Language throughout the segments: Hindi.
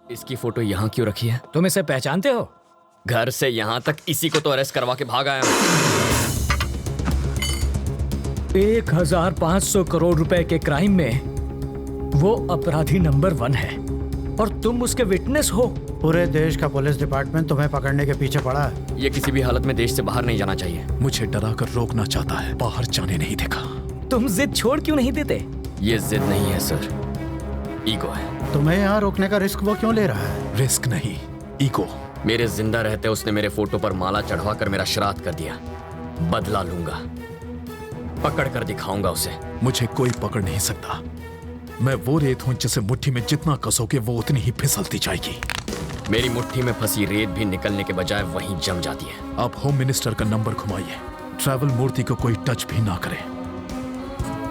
इसकी फोटो यहाँ क्यों रखी है? तुम इसे पहचानते हो? घर से यहाँ तक इसी को तो अरेस्ट करवा के भाग आया हूँ। 1500 करोड़ रुपए के क्राइम में वो अपराधी नंबर 1 है और तुम उसके विटनेस हो। पूरे देश का पुलिस डिपार्टमेंट तुम्हें पकड़ने के पीछे पड़ा है। ये किसी भी हालत में देश से बाहर नहीं जाना चाहिए। मुझे डरा कर रोकना चाहता है, बाहर जाने नहीं देगा। तुम जिद छोड़ क्यों नहीं देते? ये जिद नहीं है सर, ईगो है। तुम्हें यहाँ रोकने का रिस्क वो क्यों ले रहा है? रिस्क नहीं, ईगो। मेरे जिंदा रहते उसने मेरे फोटो पर माला चढ़वा कर मेरा श्राद्ध कर दिया। बदला लूंगा, पकड़ कर दिखाऊंगा उसे। मुझे कोई पकड़ नहीं सकता। मैं वो रेत हूं जिसे मुट्ठी में जितना कसोगे वो उतनी ही फिसलती जाएगी। मेरी मुट्ठी में फंसी रेत भी निकलने के बजाय वहीं जम जाती है। आप होम मिनिस्टर का नंबर घुमाइए, ट्रैवल मूर्ति को कोई टच भी ना करे।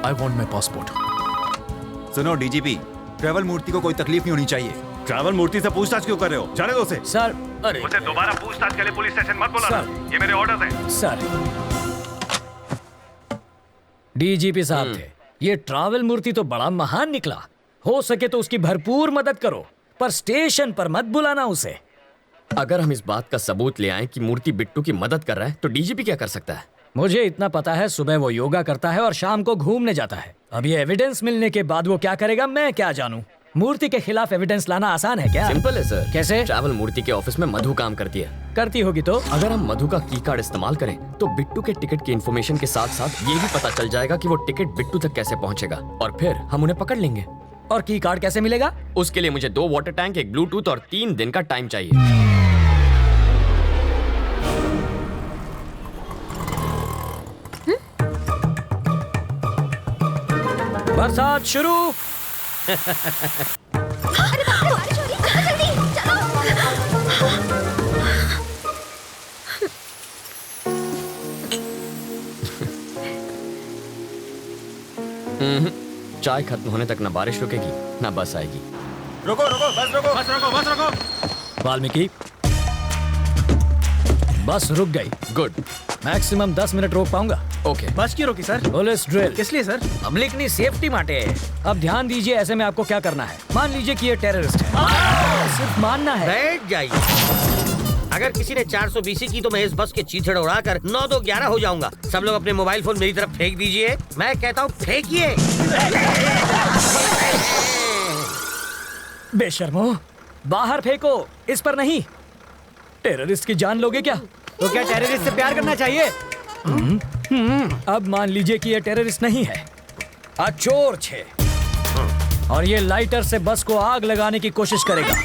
I want my passport. सुनो डीजीपी, ट्रैवल मूर्ति को कोई तकलीफ नहीं होनी चाहिए। ट्रैवल मूर्ति से पूछताछ क्यों कर रहे हो? जाने दो उसे। सर, अरे मुझे दोबारा पूछताछ के लिए पुलिस स्टेशन मत बुलाना। ये मेरे ऑर्डर्स हैं। सर, डीजीपी साहब थे। ये ट्रैवल मूर्ति तो बड़ा महान निकला। हो सके तो उसकी भरपूर मदद करो, पर स्टेशन पर मत बुलाना उसे। अगर हम इस बात का सबूत ले आए कि मूर्ति बिट्टू की मदद कर रहा है तो डीजीपी क्या कर सकता है? मुझे इतना पता है, सुबह वो योगा करता है और शाम को घूमने जाता है। अब ये एविडेंस मिलने के बाद वो क्या करेगा मैं क्या जानूं। मूर्ति के खिलाफ एविडेंस लाना आसान है क्या? सिंपल है सर। कैसे? ट्रैवल मूर्ति के ऑफिस में मधु काम करती है। करती होगी तो? अगर हम मधु का की कार्ड इस्तेमाल करें तो बिट्टू के टिकट की इन्फॉर्मेशन के साथ साथ ये भी पता चल जाएगा कि वो टिकट बिट्टू तक कैसे पहुंचेगा और फिर हम उन्हें पकड़ लेंगे। और की कार्ड कैसे मिलेगा? उसके लिए मुझे 2 वाटर टैंक, एक ब्लूटूथ और 3 दिन का टाइम चाहिए। बरसात शुरू। चाय खत्म होने तक ना बारिश रुकेगी ना बस आएगी। रुको रुको, बस रुको, बस रुको, बस रुको। वाल्मीकि, बस रुक गई। गुड। मैक्सिमम 10 मिनट रोक पाऊंगा। ओके। बस क्यों रोकी सर? Police drill. किस लिए सर? पब्लिक की सेफ्टी माटे। अब ध्यान दीजिए, ऐसे में आपको क्या करना है। मान लीजिए कि ये टेररिस्ट है, सिर्फ मानना है। बैठ जाइए। अगर किसी ने 420 की तो मैं इस बस के चीथड़ उड़ाकर 9-2-11 हो जाऊंगा। सब लोग अपने मोबाइल फोन मेरी तरफ फेंक दीजिए। मैं कहता हूँ फेंकिए। बेशर्मो, बाहर फेंको, इस पर नहीं। टेररिस्ट की जान लोगे क्या? तो क्या टेररिस्ट से प्यार करना चाहिए? अब मान लीजिए कि ये टेररिस्ट नहीं है, अचोर छे, और ये लाइटर से बस को आग लगाने की कोशिश करेगा,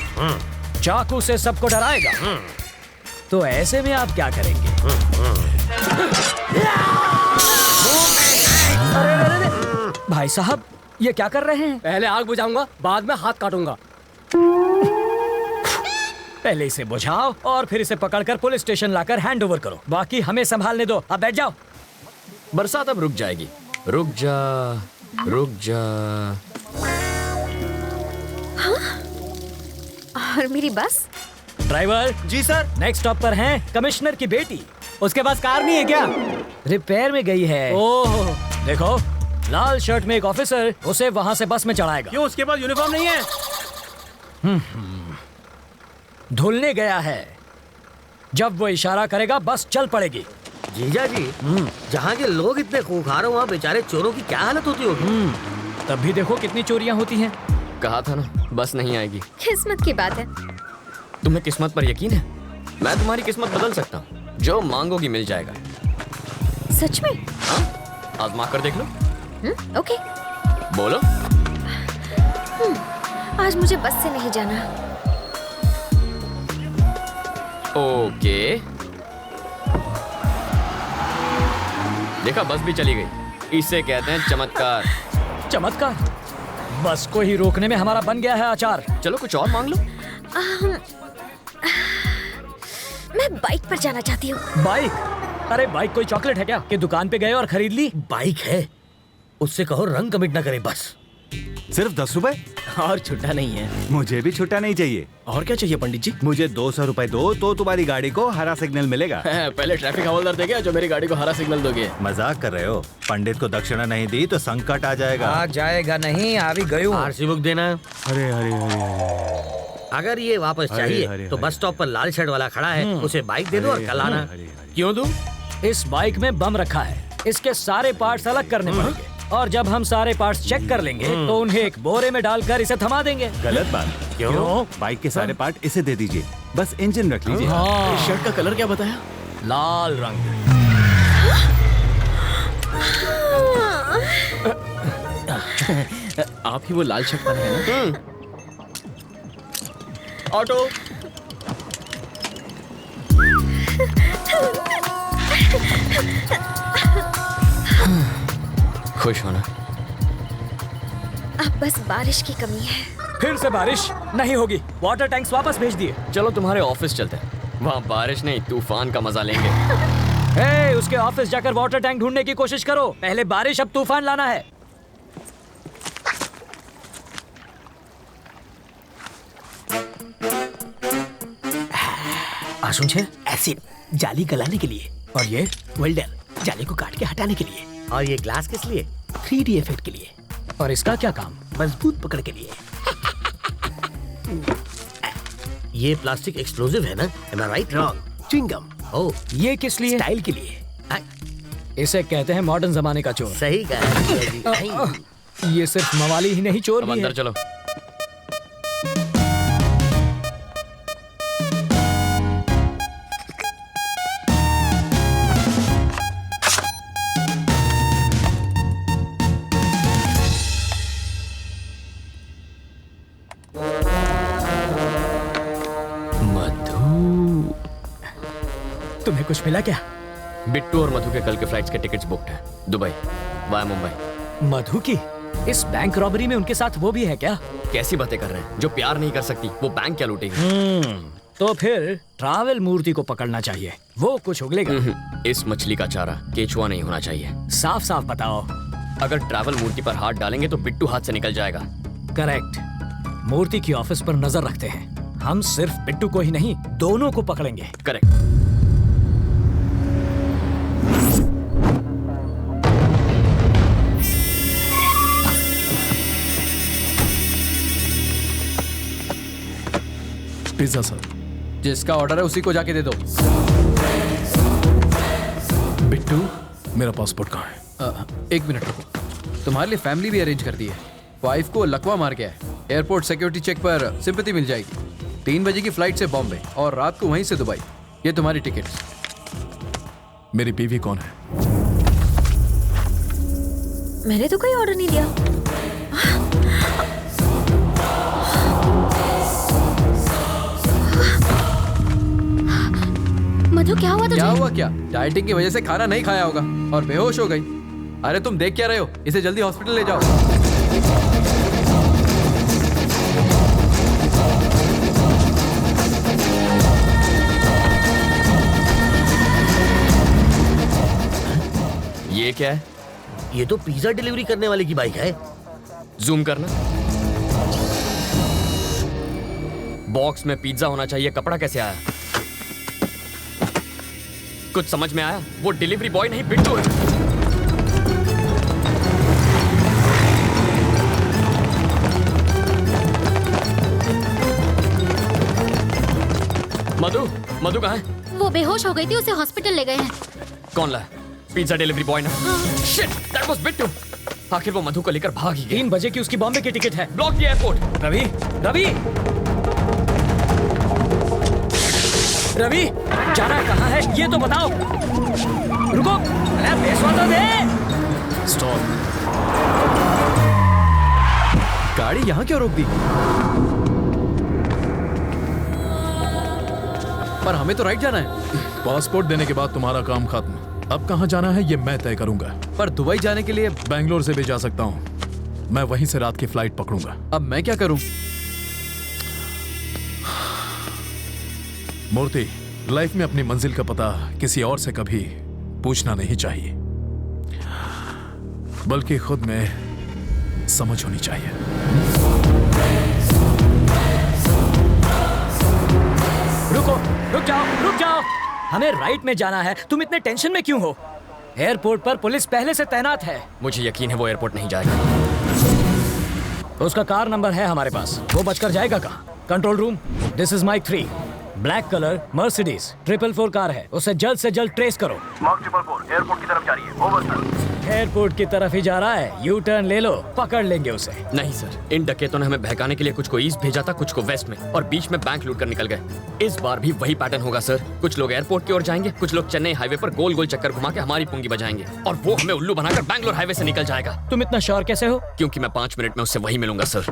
चाकू से सबको डराएगा। तो ऐसे में आप क्या करेंगे? अरे, भाई साहब ये क्या कर रहे हैं? पहले आग बुझाऊंगा, बाद में हाथ काटूंगा। पहले इसे बुझाओ और फिर इसे पकड़कर पुलिस स्टेशन लाकर हैंड ओवर करो। बाकी हमें संभालने दो। अब बैठ जाओ। बरसात अब रुक जाएगी। रुक जा, रुक जा। और मेरी बस? ड्राइवर जी सर। नेक्स्ट स्टॉप पर हैं कमिश्नर की बेटी। उसके पास कार नहीं है क्या? रिपेयर में गई है। ओह, देखो लाल शर्ट में एक ऑफिसर उसे वहां से बस में चढ़ाएगा। क्यों, उसके पास यूनिफॉर्म नहीं है? धुलने गया है। जब वो इशारा करेगा बस चल पड़ेगी। जीजा जी, जहाँ के लोग इतने खूंखार हो वहाँ बेचारे चोरों की क्या हालत होती होगी? तब भी देखो कितनी चोरियां होती हैं। कहा था ना बस नहीं आएगी। किस्मत की बात है। तुम्हें किस्मत पर यकीन है? मैं तुम्हारी किस्मत बदल सकता हूँ। जो मांगोगी मिल जाएगा। सच में? हाँ, आजमा कर देख लो। ओके। बोलो। आज मुझे बस से नहीं जाना। ओके। देखा, बस भी चली गई। इसे कहते हैं चमत्कार। चमत्कार? बस को ही रोकने में हमारा बन गया है आचार। चलो कुछ और मांग लो। मैं बाइक पर जाना चाहती हूँ। बाइक? अरे बाइक कोई चॉकलेट है क्या कि दुकान पे गए और खरीद ली? बाइक है, उससे कहो रंग कमिट ना करे बस। सिर्फ 10 रुपए? और छुट्टा नहीं है। मुझे भी छुट्टा नहीं चाहिए। और क्या चाहिए पंडित जी? मुझे 200 रुपए दो तो तुम्हारी गाड़ी को हरा सिग्नल मिलेगा। पहले ट्रैफिक हवलदार देगा जो मेरी गाड़ी को हरा सिग्नल दोगे। मजाक कर रहे हो? पंडित को दक्षिणा नहीं दी तो संकट आ जाएगा। आ जाएगा नहीं, आ भी गई हूँ। आरसी बुक देना। अरे अरे अरे अगर ये वापस चाहिए तो बस स्टॉप पर लाल शर्ट वाला खड़ा है, उसे बाइक दे दो और कल आना। क्यों दूं? इस बाइक में बम रखा है, इसके सारे पार्ट्स अलग करने पड़ेंगे और जब हम सारे पार्ट्स चेक कर लेंगे तो उन्हें एक बोरे में डालकर इसे थमा देंगे। गलत बात। क्यों? बाइक के सारे पार्ट इसे दे दीजिए, बस इंजन रख लीजिए। शर्ट का कलर क्या बताया? लाल रंग। आप ही वो लाल शर्ट वाले हैं ना? ऑटो। खुश होना। अब बस बारिश की कमी है। फिर से बारिश नहीं होगी, वाटर टैंक्स वापस भेज दिए। चलो तुम्हारे ऑफिस चलते हैं, वहाँ बारिश नहीं तूफान का मजा लेंगे। हे, उसके ऑफिस जाकर वाटर टैंक ढूंढने की कोशिश करो। पहले बारिश, अब तूफान लाना है। आशुन छे एसिड जाली गलाने के लिए, और ये वेल्डर जाली को काट के हटाने के लिए, और ये ग्लास किस लिए? 3D इफेक्ट के लिए, और इसका क्या काम? मजबूत पकड़ के लिए। ये प्लास्टिक एक्सप्लोसिव है ना? Am I right? Wrong. Chewing gum. Oh, ये किस लिए? स्टाइल के लिए। इसे कहते हैं मॉडर्न जमाने का चोर। सही कहा। ये सिर्फ मवाली ही नहीं, चोर अब भी अंदर है। चलो। मधु, तुम्हें कुछ मिला क्या? बिट्टू और मधु के कल के फ्लाइट्स के टिकट्स बुक्ड हैं, दुबई वाया मुंबई। मधु की इस बैंक रॉबरी में उनके साथ वो भी है क्या? कैसी बातें कर रहे हैं? जो प्यार नहीं कर सकती वो बैंक क्या लूटेगी? तो फिर ट्रैवल मूर्ति को पकड़ना चाहिए, वो कुछ उगलेगा। इस मछली का चारा केचुआ नहीं होना चाहिए। साफ साफ बताओ। अगर ट्रैवल मूर्ति पर हाथ डालेंगे तो बिट्टू हाथ से निकल जाएगा। करेक्ट। मूर्ति की ऑफिस पर नजर रखते हैं। हम सिर्फ बिट्टू को ही नहीं, दोनों को पकड़ेंगे। करेक्ट। Pizza sir. जिसका ऑर्डर है उसी को जाके दे दो। बिट्टू, मेरा पासपोर्ट कहाँ है? एक मिनट रुको, तुम्हारे लिए फैमिली भी अरेंज कर दी है। वाइफ को लकवा मार गया है, एयरपोर्ट सिक्योरिटी चेक पर सिंपैथी मिल जाएगी। 3 बजे की फ्लाइट से बॉम्बे और रात को वहीं से दुबई। ये तुम्हारी टिकट्स। मेरी बीवी कौन है? मैंने तो कोई ऑर्डर नहीं दिया। मधु, क्या हुआ तुझे? क्या हुआ क्या? डाइटिंग की वजह से खाना नहीं खाया होगा और बेहोश हो गई। अरे तुम देख क्या रहे हो? इसे जल्दी हॉस्पिटल ले जाओ। ये क्या है? ये तो पिज्जा डिलीवरी करने वाले की बाइक है। जूम करना। बॉक्स में पिज्जा होना चाहिए, कपड़ा कैसे आया? कुछ समझ में आया? वो डिलीवरी बॉय नहीं बिट्टू है। मधु, मधु कहाँ है? वो बेहोश हो गई थी, उसे हॉस्पिटल ले गए हैं। कौन लाया? पिज्जा डिलीवरी बॉय ना? Shit, that was Bittu. आखिर वो मधु को लेकर भाग ही गया। 3 बजे की उसकी बॉम्बे की टिकट है। ब्लॉक किया एयरपोर्ट। रवि, रवि, रवि, जाना कहाँ है ये तो बताओ। रुको, अरे पैसा तो दे। स्टॉप। गाड़ी यहाँ क्यों रोक दी? पर हमें तो राइट जाना है। पासपोर्ट देने के बाद तुम्हारा काम खत्म। अब कहाँ जाना है ये मैं तय करूंगा। पर दुबई जाने के लिए बैंगलोर से भी जा सकता हूँ। मैं वहीं से रात की फ्लाइट पकड़ूंगा। अब मैं क्या करूं? मूर्ति, लाइफ में अपनी मंजिल का पता किसी और से कभी पूछना नहीं चाहिए, बल्कि खुद में समझ होनी चाहिए। रुको, रुक जाओ, रुक जाओ। हमें राइट में जाना है, तुम इतने टेंशन में क्यों हो? एयरपोर्ट पर पुलिस पहले से तैनात है। मुझे यकीन है वो एयरपोर्ट नहीं जाएगा। उसका कार नंबर है हमारे पास, वो बचकर जाएगा कहाँ? Control room, this is Mike 3। Black colour Mercedes 444 car है, उसे जल्द से जल्द ट्रेस करो। मार्क 444 एयरपोर्ट की तरफ जा रही है। Over sir. एयरपोर्ट की तरफ ही जा रहा है, यू टर्न ले लो, पकड़ लेंगे उसे। नहीं सर, इन डकैतों ने हमें बहकाने के लिए कुछ को ईस्ट भेजा था, कुछ को वेस्ट में, और बीच में बैंक लूट कर निकल गए। इस बार भी वही पैटर्न होगा सर। कुछ लोग एयरपोर्ट की ओर जाएंगे, कुछ लोग चेन्नई हाईवे पर गोल गोल चक्कर घुमा के हमारी पुंगी बजाएंगे, और वो हमें उल्लू बनाकर बैंगलोर हाईवे से निकल जाएगा। तुम इतना श्योर कैसे हो? क्योंकि मैं 5 मिनट में उससे वही मिलूंगा सर।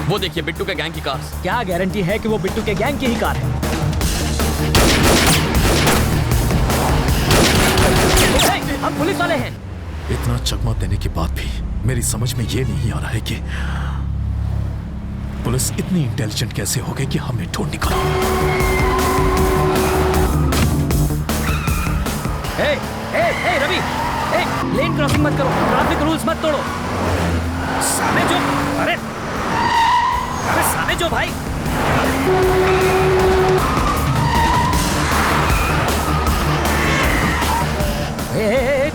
वो देखिए बिट्टू के गैंग की कार। क्या गारंटी है कि वो बिट्टू के गैंग की ही कार है? हम पुलिस वाले हैं। इतना चकमा देने के बाद भी मेरी समझ में ये नहीं आ रहा है कि पुलिस इतनी इंटेलिजेंट कैसे हो गई कि हमें ढूंढ निकाला। रवि, लेन क्रॉसिंग मत करो, ट्रैफिक रूल्स मत तोड़ो। सामने जो, अरे सामने जो भाई।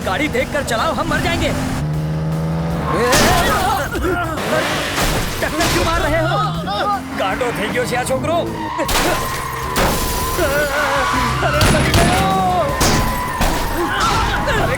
गाड़ी देखकर चलाओ, हम मर जाएंगे। टक्कर क्यों मार रहे हो? काटो થઈ ગયો છે આ છોકરો। अरे